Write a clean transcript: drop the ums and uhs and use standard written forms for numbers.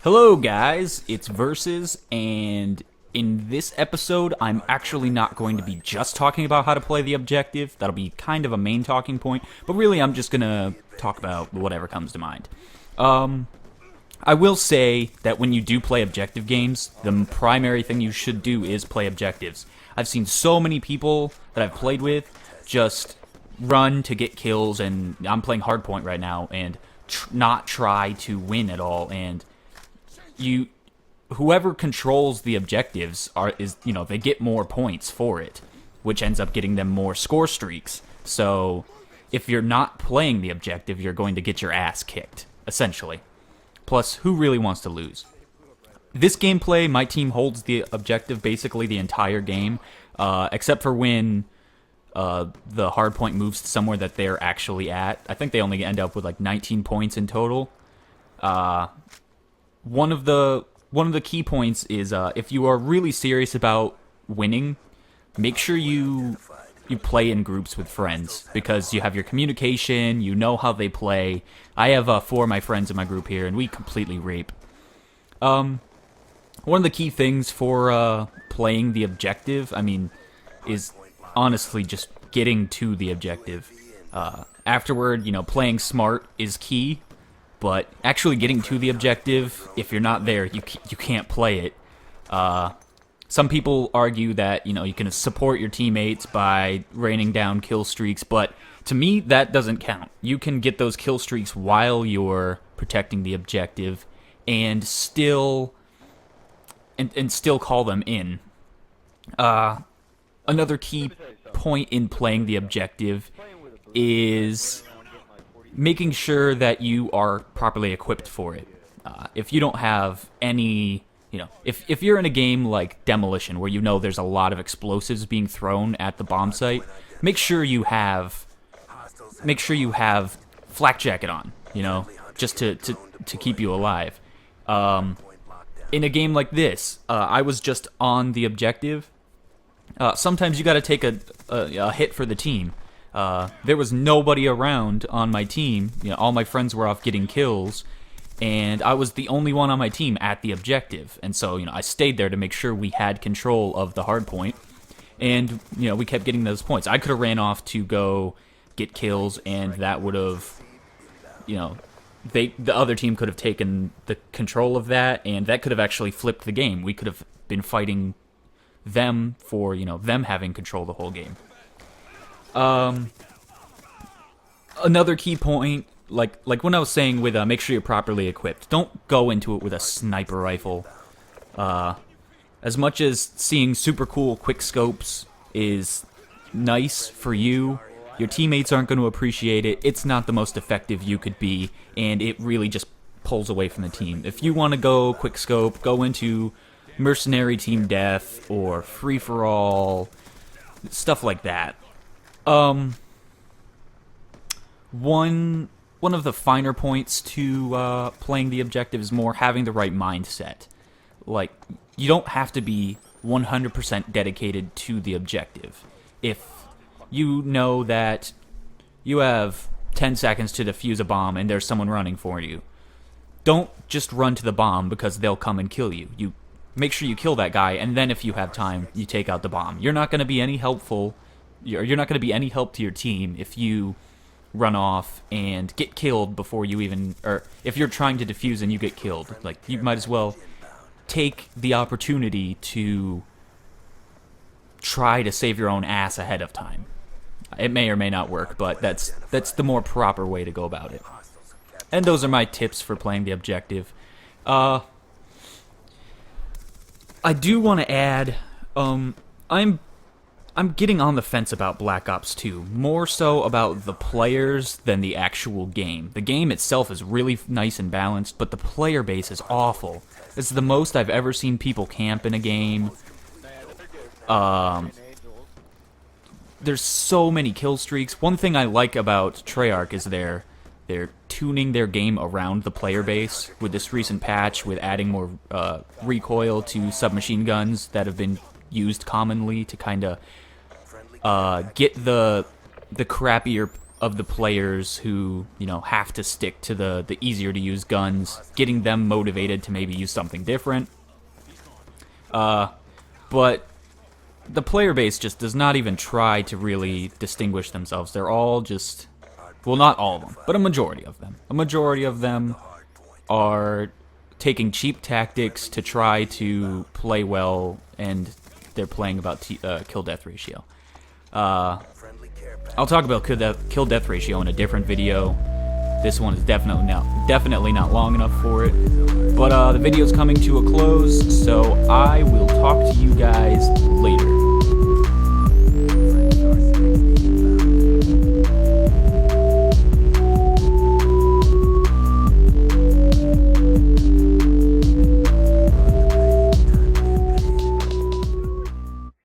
Hello, guys. It's Versus, and in this episode, I'm actually not going to be just talking about how to play the objective. That'll be kind of a main talking point, but really, I'm just gonna talk about whatever comes to mind. I will say that when you do play objective games, the primary thing you should do is play objectives. I've seen so many people that I've played with just run to get kills, and I'm playing Hardpoint right now, and not try to win at all, and whoever controls the objectives they get more points for it, which ends up getting them more score streaks. So if you're not playing the objective, you're going to get your ass kicked, essentially. Plus, who really wants to lose? This gameplay, my team holds the objective basically the entire game, except for when the hardpoint moves to somewhere that they're actually at. I think they only end up with like 19 points in total. One of the key points is if you are really serious about winning, make sure you play in groups with friends, because you have your communication, you know how they play. I have 4 of my friends in my group here, and we completely rape. One of the key things for playing the objective, is honestly just getting to the objective. Afterward, playing smart is key. But actually getting to the objective, if you're not there, you can't play it. Some people argue that, you can support your teammates by raining down kill streaks, but to me, that doesn't count. You can get those kill streaks while you're protecting the objective and still call them in. Another key point in playing the objective is making sure that you are properly equipped for it. If you don't have any, if you're in a game like Demolition, where there's a lot of explosives being thrown at the bomb site, make sure you have flak jacket on, just to keep you alive. In a game like this, I was just on the objective. Sometimes you got to take a hit for the team. There was nobody around on my team. All my friends were off getting kills, and I was the only one on my team at the objective. And so, I stayed there to make sure we had control of the hard point, and we kept getting those points. I could have ran off to go get kills, and that would have, the other team could have taken the control of that, and that could have actually flipped the game. We could have been fighting them for them having control the whole game. Another key point, like when I was saying with make sure you're properly equipped. Don't go into it with a sniper rifle. As much as seeing super cool quick scopes is nice for you, your teammates aren't going to appreciate it. It's not the most effective you could be, and it really just pulls away from the team. If you want to go quick scope, go into mercenary team death or free for all, stuff like that. One of the finer points to playing the objective is more having the right mindset. Like, you don't have to be 100% dedicated to the objective. If you know that you have 10 seconds to defuse a bomb and there's someone running for you, don't just run to the bomb because they'll come and kill you. You make sure you kill that guy, and then if you have time, you take out the bomb. You're not going to be any helpful. You're not going to be any help to your team if you run off and get killed before you even, or if you're trying to defuse and you get killed. Like, you might as well take the opportunity to try to save your own ass ahead of time. It may or may not work, but that's the more proper way to go about it. And those are my tips for playing the objective. I do want to add, I'm getting on the fence about Black Ops 2, more so about the players than the actual game. The game itself is really nice and balanced, but the player base is awful. It's the most I've ever seen people camp in a game. There's so many kill streaks. One thing I like about Treyarch is they're tuning their game around the player base with this recent patch, with adding more recoil to submachine guns that have been used commonly to kind of get the crappier of the players who, have to stick to the easier to use guns, getting them motivated to maybe use something different. But the player base just does not even try to really distinguish themselves. They're all just, well, not all of them, but a majority of them. A majority of them are taking cheap tactics to try to play well, and they're playing about kill-death ratio. I'll talk about kill-death ratio in a different video. This one is definitely not long enough for it. But the video's coming to a close, so I will talk to you guys later.